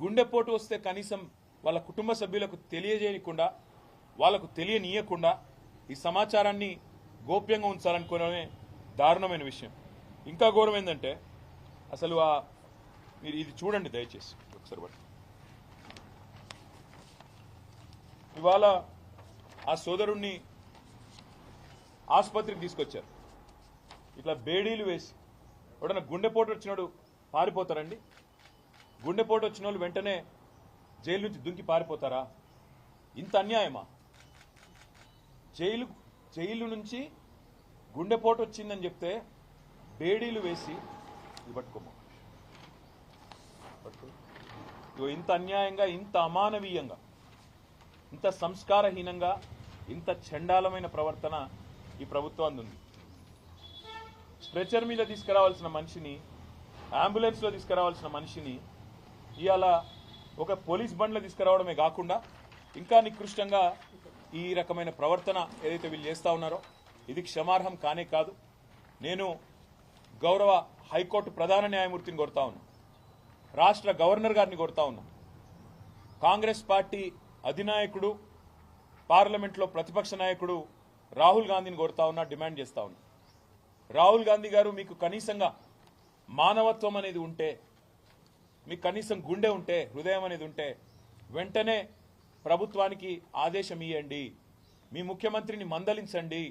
గుండెపోటు వస్తే కనీసం వాళ్ళ కుటుంబ సభ్యులకు తెలియజేయకుండా, వాళ్ళకు తెలియనీయకుండా ఈ సమాచారాన్ని గోప్యంగా ఉంచాలనుకోవడమే దారుణమైన విషయం. ఇంకా ఘోరం ఏంటంటే అసలు మీరు ఇది చూడండి దయచేసి ఒకసారి బట్టి. ఇవాళ ఆ సోదరుణ్ణి ఆసుపత్రికి తీసుకొచ్చారు. ఇట్లా బేడీలు వేసి ఎవడన్నా గుండెపోటు వచ్చినాడు పారిపోతారండి? గుండెపోటు వచ్చిన వాళ్ళు వెంటనే జైలు నుంచి దుంకి పారిపోతారా? ఇంత అన్యాయమా? జైలు నుంచి గుండెపోటు వచ్చిందని చెప్తే బేడీలు వేసి పట్టుకోమా, ఇంత అన్యాయంగా, ఇంత అమానవీయంగా, ఇంత సంస్కారహీనంగా, ఇంత చండాలమైన ప్రవర్తన ఈ ప్రభుత్వానికి ఉంది. స్ట్రెచర్ మీద తీసుకురావాల్సిన మనిషిని, అంబులెన్స్లో తీసుకురావాల్సిన మనిషిని ఇవాళ ఒక పోలీస్ బండ్లో తీసుకురావడమే కాకుండా ఇంకా నికృష్టంగా ఈ రకమైన ప్రవర్తన ఏదైతే వీళ్ళు చేస్తూ ఉన్నారో ఇది క్షమార్హం కానే కాదు. నేను గౌరవ హైకోర్టు ప్రధాన న్యాయమూర్తిని కోరుతా ఉన్నా, రాష్ట్ర గవర్నర్ గారిని కోరుతా ఉన్నా, కాంగ్రెస్ పార్టీ అధినాయకుడు, పార్లమెంట్లో ప్రతిపక్ష నాయకుడు రాహుల్ గాంధీని కోరుతా ఉన్నా, డిమాండ్ చేస్తా ఉన్నా. రాహుల్ గాంధీ గారు, మీకు కనీసంగా మానవత్వం అనేది ఉంటే, మీకు కనీసం గుండె ఉంటే, హృదయం అనేది ఉంటే వెంటనే ప్రభుత్వానికి ఆదేశం ఇవ్వండి, మీ ముఖ్యమంత్రిని మందలించండి.